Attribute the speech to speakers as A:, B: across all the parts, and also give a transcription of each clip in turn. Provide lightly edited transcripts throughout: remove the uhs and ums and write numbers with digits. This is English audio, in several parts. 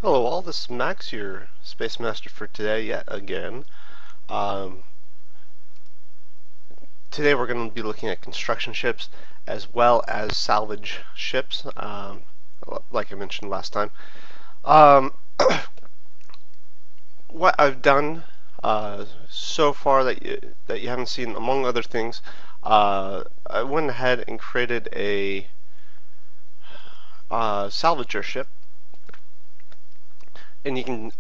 A: Hello all, this is Max, your Space Master for today yet again. Um, Today we're going to be looking at construction ships as well as salvage ships, like I mentioned last time. Um, what I've done so far that you haven't seen, among other things, I went ahead and created a salvager ship, and you can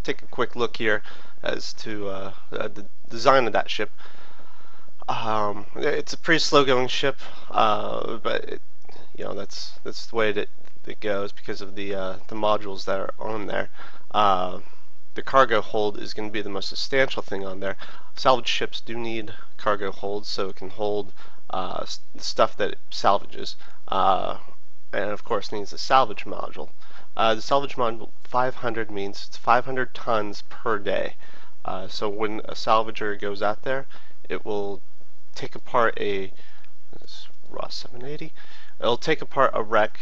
A: take a quick look here as to the design of that ship. It's a pretty slow-going ship, but that's the way that it goes because of the modules that are on there. The cargo hold is going to be the most substantial thing on there. Salvage ships do need cargo holds so it can hold stuff that it salvages, and of course needs a salvage module. The salvage module 500 means it's 500 tons per day. So when a salvager goes out there, it will take apart raw 780. It'll take apart a wreck,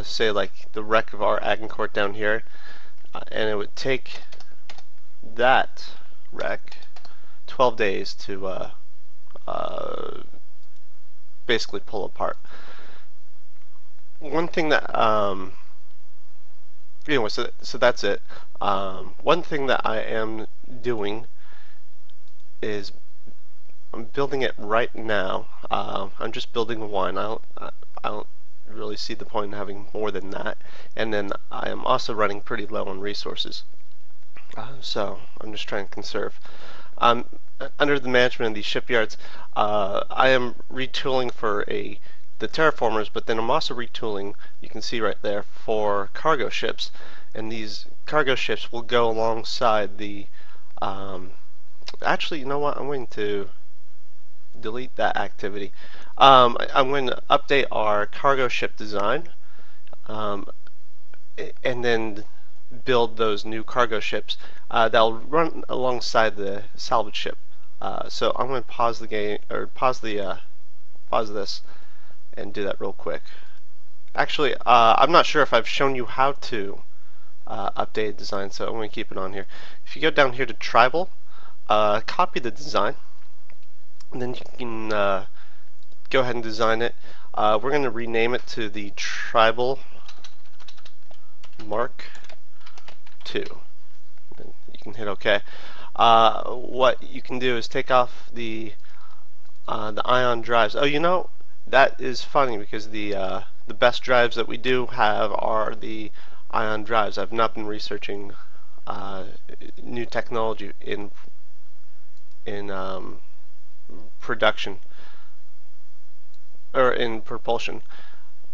A: say like the wreck of our Agincourt down here, and it would take that wreck 12 days to basically pull apart. One thing that anyway, so that's it. One thing that I am doing is I'm building it right now. I'm just building one. I don't really see the point in having more than that. And then I am also running pretty low on resources. So I'm just trying to conserve. Under the management of these shipyards, I am retooling for the terraformers, but then I'm also retooling, you can see right there, for cargo ships. And these cargo ships will go alongside the actually, you know what? I'm going to delete that activity. I'm going to update our cargo ship design, and then build those new cargo ships that'll run alongside the salvage ship. So I'm going to pause the game, or pause this, and do that real quick. Actually, I'm not sure if I've shown you how to update design, so I'm going to keep it on here. If you go down here to tribal, copy the design, and then you can go ahead and design it. We're going to rename it to the Tribal Mark II. And you can hit OK. What you can do is take off the ion drives. Oh, you know, that is funny because the best drives that we do have are the ion drives. I've not been researching new technology in production or in propulsion,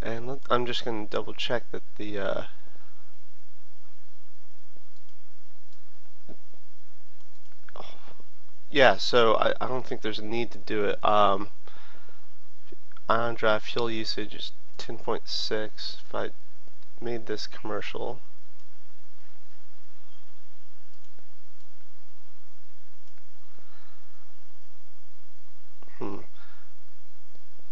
A: and I'm just going to double check that the yeah, so I don't think there's a need to do it. Ion drive fuel usage is 10.6. If I made this commercial, let's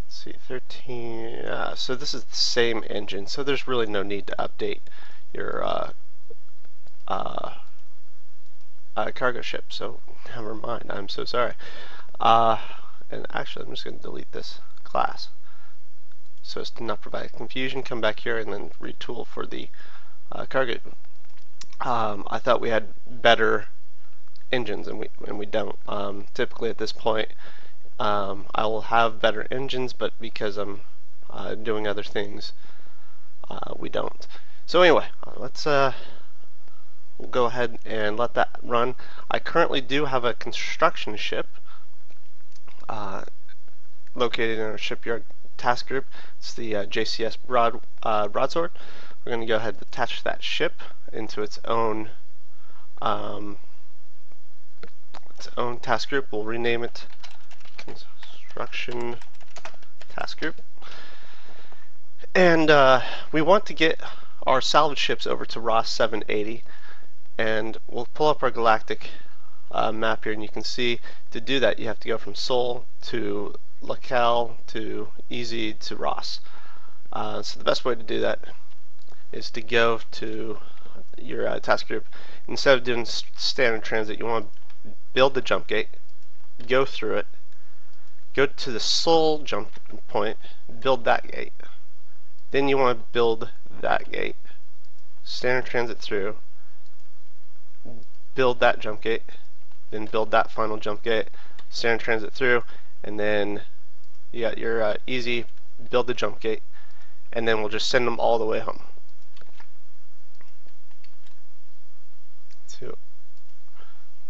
A: see, 13. So this is the same engine, so there's really no need to update your cargo ship. So never mind. I'm so sorry. And actually, I'm just going to delete this class so as to not provide confusion. Come back here and then retool for the cargo. I thought we had better engines, and we don't. Typically at this point, I will have better engines, but because I'm doing other things, we don't. So anyway, we'll go ahead and let that run. I currently do have a construction ship located in our shipyard task group. It's the JCS broadsword. We're going to go ahead and attach that ship into its own task group. We'll rename it Construction Task Group. And we want to get our salvage ships over to Raw 780, and we'll pull up our galactic map here, and you can see to do that you have to go from Sol to Locale to Easy to Ross. So the best way to do that is to go to your task group. Instead of doing standard transit, you want to build the jump gate, go through it, go to the sole jump point, build that gate. Then you want to build that gate, standard transit through, build that jump gate, then build that final jump gate, standard transit through, and then you got your easy build the jump gate, and then we'll just send them all the way home to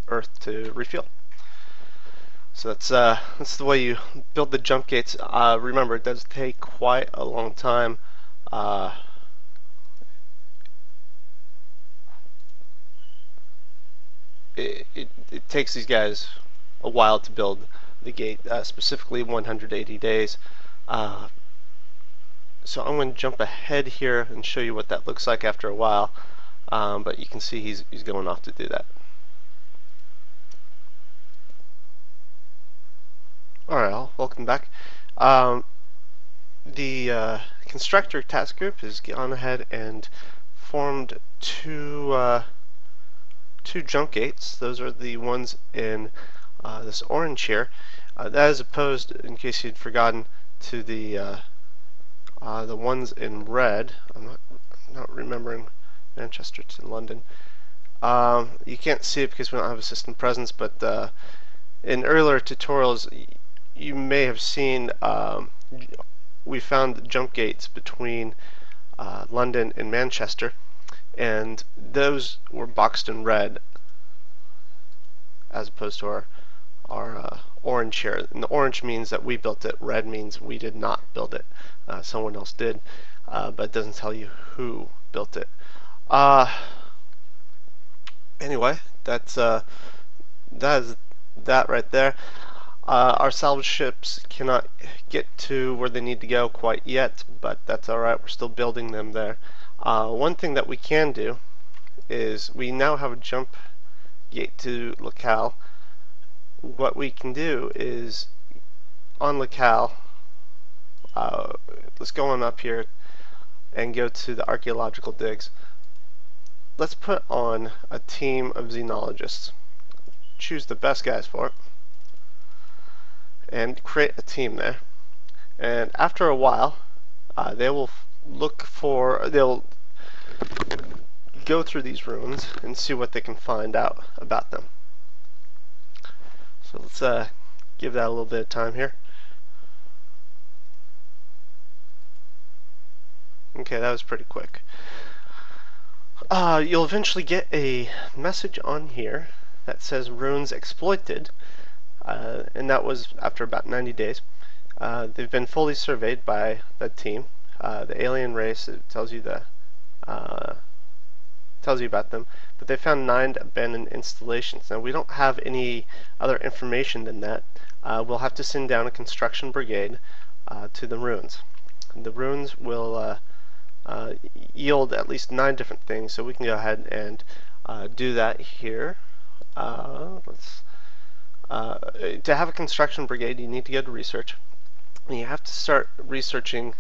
A: Earth to refuel. So that's the way you build the jump gates. Remember, it does take quite a long time. It takes these guys a while to build the gate, specifically 180 days. So I'm going to jump ahead here and show you what that looks like after a while. But you can see he's going off to do that. Alright, welcome back. The constructor task group has gone ahead and formed two jump gates. Those are the ones in this orange here. That is opposed, in case you'd forgotten, to the ones in red. I'm not remembering Manchester to London. You can't see it because we don't have a system presence, but in earlier tutorials you may have seen we found jump gates between London and Manchester, and those were boxed in red as opposed to our orange here. And the orange means that we built it, red means we did not build it. Someone else did, but it doesn't tell you who built it. Anyway, that is that right there. Our salvage ships cannot get to where they need to go quite yet, but that's alright, we're still building them there. One thing that we can do is we now have a jump gate to locale. What we can do is on locale, let's go on up here and go to the archaeological digs. Let's put on a team of xenologists. Choose the best guys for it and create a team there. And after a while, they will they'll go through these ruins and see what they can find out about them. So let's give that a little bit of time here. Okay, that was pretty quick. You'll eventually get a message on here that says ruins exploited, and that was after about 90 days. They've been fully surveyed by that team. The alien race, it tells you about them, but they found 9 abandoned installations. Now we don't have any other information than that. We'll have to send down a construction brigade to the ruins. And the ruins will yield at least 9 different things, so we can go ahead and do that here. To have a construction brigade, you need to go to research, and you have to start researching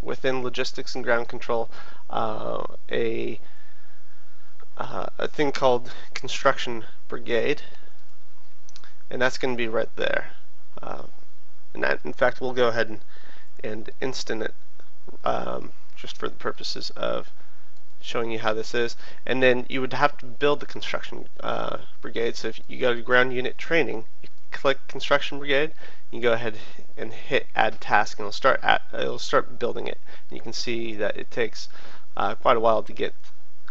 A: within logistics and ground control a thing called construction brigade, and that's going to be right there. And that, in fact, we'll go ahead and instant it just for the purposes of showing you how this is. And then you would have to build the construction brigade. So if you go to ground unit training, you click construction brigade, you go ahead and hit add task, and it'll start building it. And you can see that it takes quite a while to get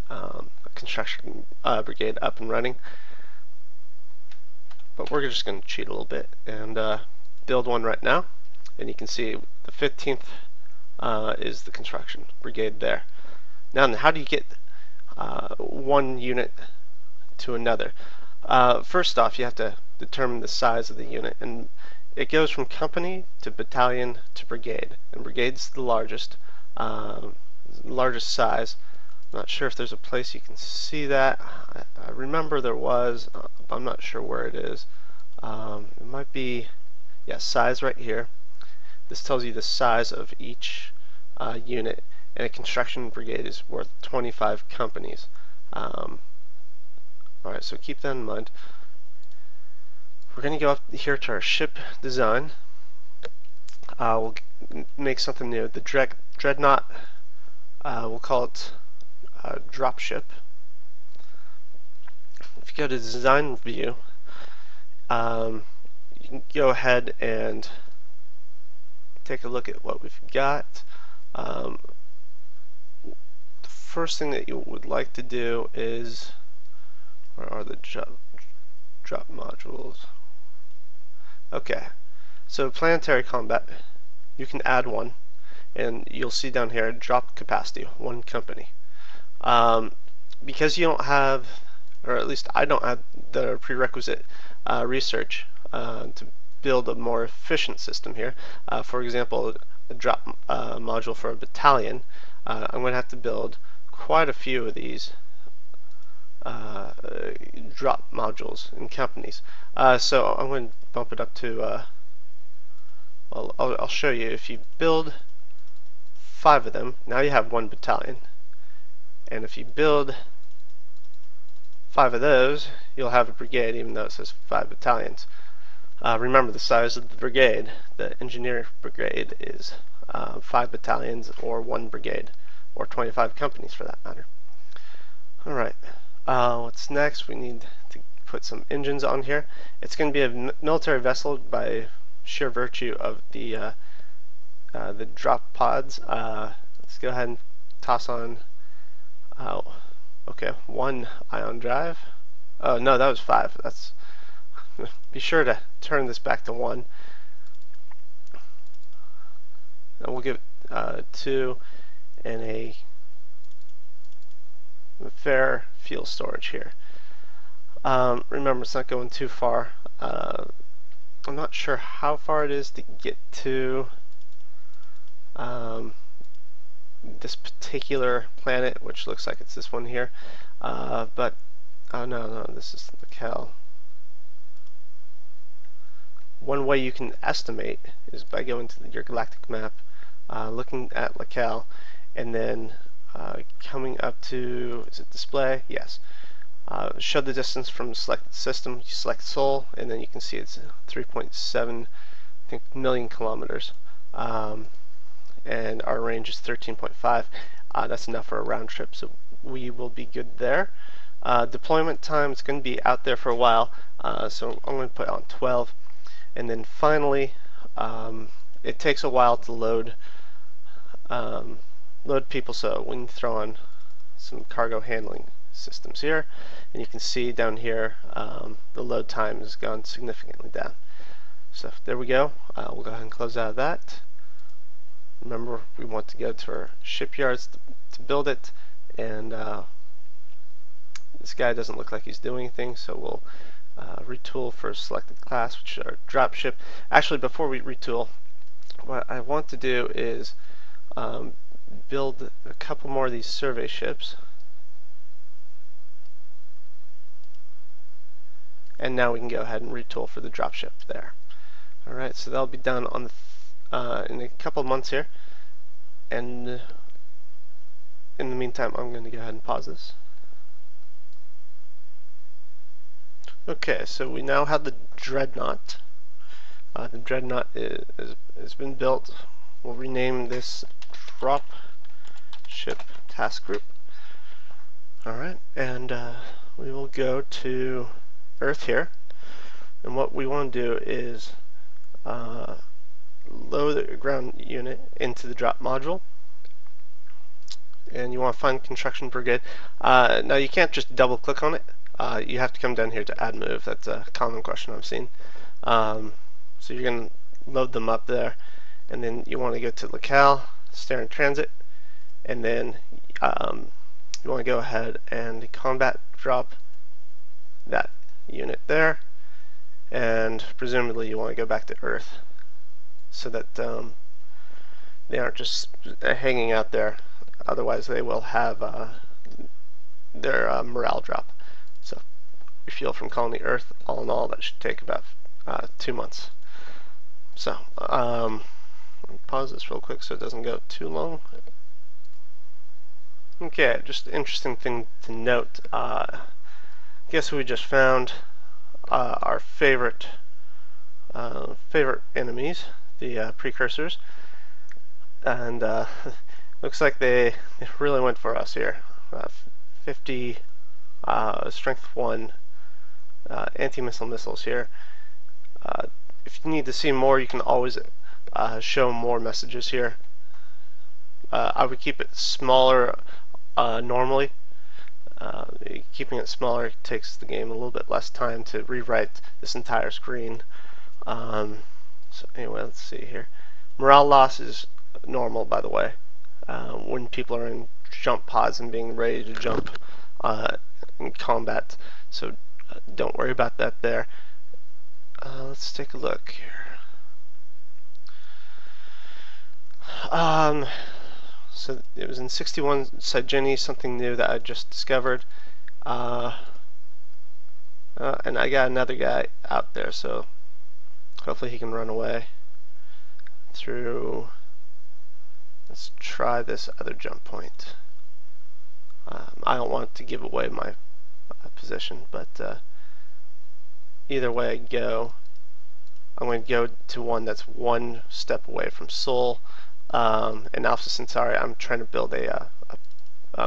A: a construction brigade up and running. But we're just going to cheat a little bit and build one right now. And you can see the 15th is the construction brigade there. Now, how do you get one unit to another? First off, you have to determine the size of the unit, and it goes from company to battalion to brigade, and brigade's the largest size. I'm not sure if there's a place you can see that. I remember there was, I'm not sure where it is. It might be, yeah, size right here. This tells you the size of each unit, and a construction brigade is worth 25 companies. Alright, so keep that in mind. We're going to go up here to our ship design. We'll make something new. The dreadnought, we'll call it dropship. If you go to design view, you can go ahead and take a look at what we've got. The first thing that you would like to do is, where are the drop modules? Okay, so planetary combat, you can add one, and you'll see down here drop capacity, one company. Because you don't have, or at least I don't have the prerequisite research to build a more efficient system here. For example, a drop module for a battalion, I'm going to have to build quite a few of these drop modules in companies. So I'm going to bump it up to, I'll show you. If you build 5 of them, now you have 1 battalion. And if you build 5 of those, you'll have a brigade, even though it says 5 battalions. Remember the size of the brigade. The engineer brigade is 5 battalions or 1 brigade, or 25 companies for that matter. Alright, what's next? We need to put some engines on here. It's going to be a military vessel by sheer virtue of the drop pods. Let's go ahead and toss on, okay, 1 ion drive. Oh no, that was 5. That's be sure to turn this back to 1. And we'll give it 2 and a fair fuel storage here. Remember, it's not going too far. I'm not sure how far it is to get to this particular planet, which looks like it's this one here. But oh no, this is the Cal. One way you can estimate is by going to your galactic map, looking at Locale, and then coming up to, is it display? Yes. Show the distance from selected system. You select Sol, and then you can see it's 3.7 million kilometers. And our range is 13.5. That's enough for a round trip, so we will be good there. Deployment time is going to be out there for a while, so I'm going to put on 12. And then finally, it takes a while to load people, so we can throw on some cargo handling systems here, and you can see down here the load time has gone significantly down. So there we go. We'll go ahead and close out of that. Remember, we want to go to our shipyards to build it, and this guy doesn't look like he's doing anything, so we'll retool for a selected class, which is our dropship. Actually, before we retool, what I want to do is build a couple more of these survey ships. And now we can go ahead and retool for the dropship there. Alright, so that'll be done on the in a couple months here. And in the meantime, I'm going to go ahead and pause this. Okay, so we now have the dreadnought. The dreadnought has been built. We'll rename this drop ship task group. Alright, and we will go to Earth here. And what we want to do is load the ground unit into the drop module. And you want to find construction brigade. Now you can't just double click on it. You have to come down here to add move. That's a common question I've seen. So you're going to load them up there, and then you want to go to locale, stare in transit, and then you want to go ahead and combat drop that unit there, and presumably you want to go back to Earth so that they aren't just hanging out there. Otherwise they will have their morale drop. So refuel from colony Earth. All in all, that should take about 2 months. So Pause this real quick so it doesn't go too long. Okay, just interesting thing to note. Guess we just found our favorite enemies, the precursors, and looks like they really went for us here. 50 strength 1 anti-missile missiles here. If you need to see more, you can always show more messages here. I would keep it smaller normally. Keeping it smaller takes the game a little bit less time to rewrite this entire screen. So anyway, let's see here. Morale loss is normal, by the way, when people are in jump pods and being ready to jump in combat. So don't worry about that there. Let's take a look here. So it was in 61 Salvaging, something new that I just discovered. And I got another guy out there, so hopefully he can run away through. Let's try this other jump point. I don't want to give away my position, but either way I go, I'm going to go to one that's one step away from Sol. And Alpha Centauri, I'm trying to build a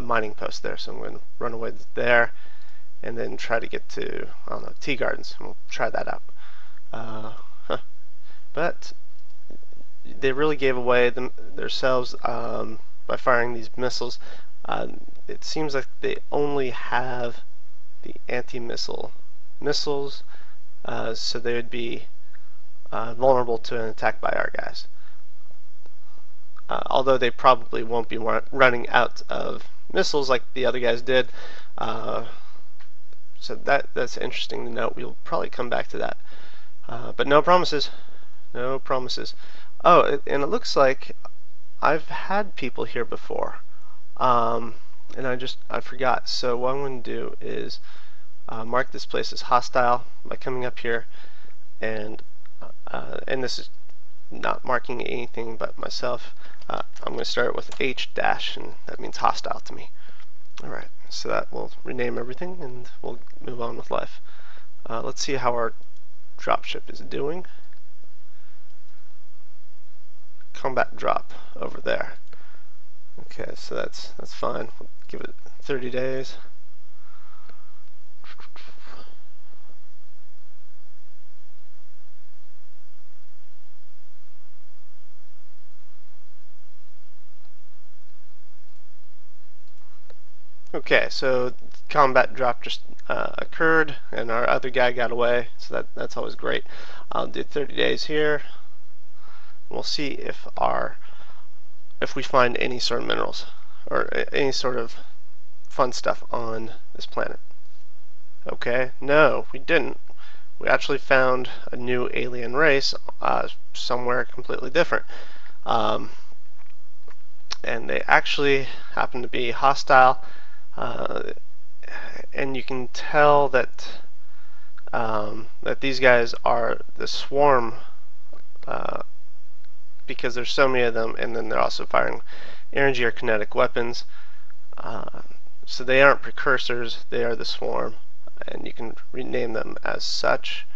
A: mining post there, so I'm going to run away there and then try to get to, I don't know, Tea Gardens, and we'll try that out. But they really gave away themselves by firing these missiles. It seems like they only have the anti-missile missiles, so they would be vulnerable to an attack by our guys. Although they probably won't be running out of missiles like the other guys did. So that's interesting to note. We'll probably come back to that. But no promises. No promises. Oh, and it looks like I've had people here before. And I forgot. So what I'm going to do is mark this place as hostile by coming up here, and this is not marking anything but myself. I'm going to start with H dash, and that means hostile to me. Alright, so that will rename everything and we'll move on with life. Let's see how our dropship is doing. Combat drop over there. Okay, so that's fine. We'll give it 30 days. Okay, so combat drop just occurred, and our other guy got away, so that's always great. I'll do 30 days here. We'll see if we find any sort of minerals or any sort of fun stuff on this planet. Okay, no, we didn't. We actually found a new alien race somewhere completely different. And they actually happen to be hostile. And you can tell that that these guys are the swarm because there's so many of them, and then they're also firing energy or kinetic weapons. So they aren't precursors, they are the swarm, and you can rename them as such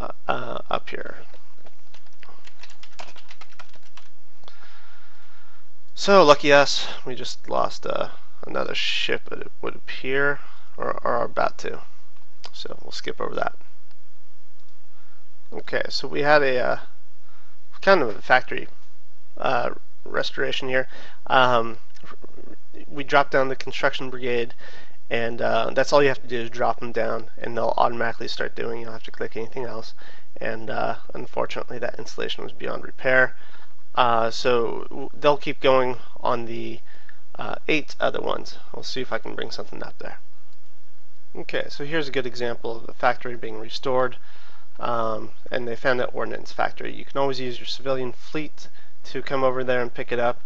A: up here. So lucky us, we just lost another ship, it would appear, or are about to. So we'll skip over that. Okay, so we had a kind of a factory restoration here. We dropped down the construction brigade, and that's all you have to do is drop them down, and they'll automatically start doing. You don't have to click anything else. And unfortunately, that installation was beyond repair. So they'll keep going on the 8 other ones. We'll see if I can bring something up there. Okay, so here's a good example of a factory being restored, and they found that ordnance factory. You can always use your civilian fleet to come over there and pick it up.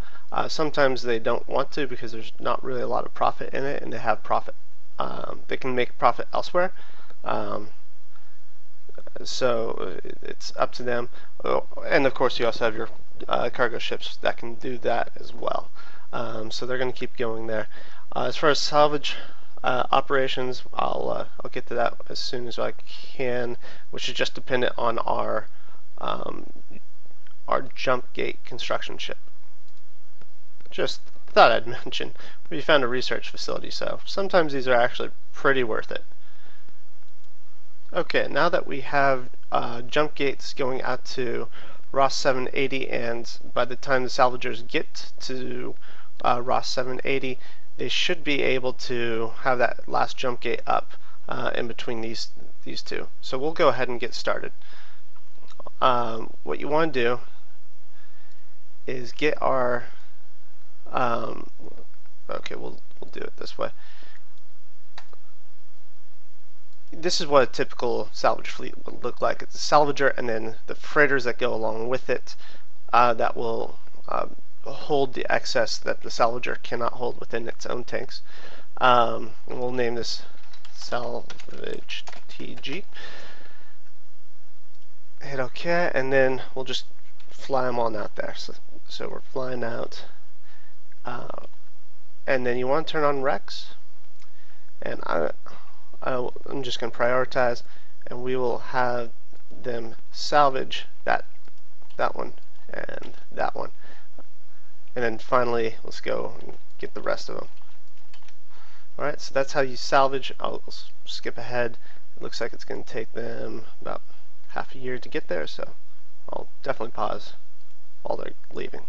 A: Sometimes they don't want to because there's not really a lot of profit in it, and they have profit. They can make profit elsewhere. So it's up to them. Oh, and of course you also have your cargo ships that can do that as well. So they're going to keep going there. As far as salvage operations, I'll get to that as soon as I can, which is just dependent on um, our jump gate construction ship. Just thought I'd mention. We found a research facility, so sometimes these are actually pretty worth it. Okay, now that we have jump gates going out to Ross 780, and by the time the salvagers get to Ross 780, they should be able to have that last jump gate up in between these two. So we'll go ahead and get started. What you want to do is get our okay, we'll do it this way. This is what a typical salvage fleet would look like. It's a salvager and then the freighters that go along with it that will hold the excess that the salvager cannot hold within its own tanks. And we'll name this Salvage TG. Hit OK, and then we'll just fly them on out there. So we're flying out. And then you want to turn on Rex. And I'm just going to prioritize, and we will have them salvage that one and that one. And then finally, let's go and get the rest of them. Alright, so that's how you salvage. I'll skip ahead. It looks like it's going to take them about half a year to get there, so I'll definitely pause while they're leaving.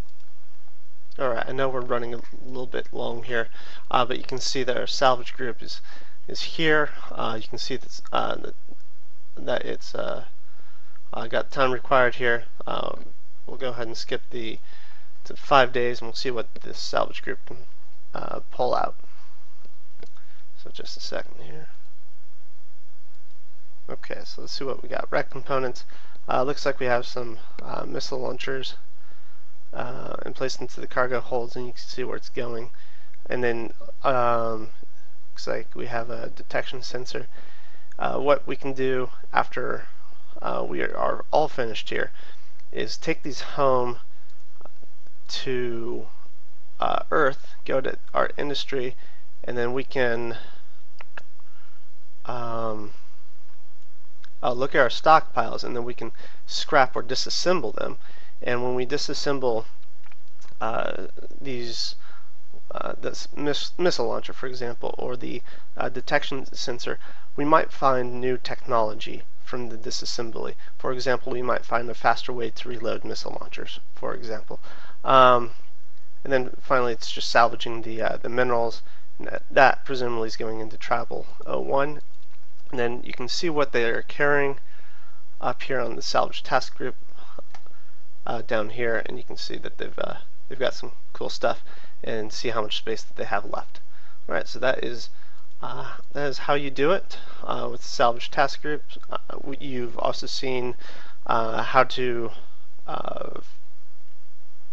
A: Alright, I know we're running a little bit long here, but you can see that our salvage group is here. You can see that it's got time required here. We'll go ahead and skip to 5 days, and we'll see what this salvage group can pull out. So just a second here. Okay, so let's see what we got. Wreck components. Looks like we have some missile launchers and placed into the cargo holds, and you can see where it's going. And then looks like we have a detection sensor. What we can do after we are all finished here is take these home to Earth, go to our industry, and then we can look at our stockpiles, and then we can scrap or disassemble them. And when we disassemble this missile launcher, for example, or the detection sensor, we might find new technology from the disassembly. For example, we might find a faster way to reload missile launchers, for example. And then finally, it's just salvaging the minerals. That presumably is going into Travel 01. And then you can see what they are carrying up here on the salvage task group down here, and you can see that they've got some cool stuff, and see how much space that they have left. All right, so that is how you do it with the salvage task group. You've also seen how to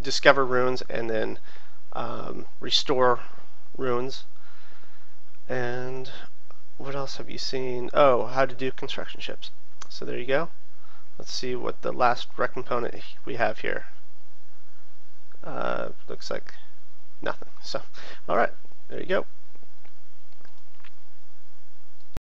A: discover ruins and then restore ruins. And what else have you seen? Oh, how to do construction ships. So there you go. Let's see what the last wreck component we have here. Looks like nothing. So, all right, there you go.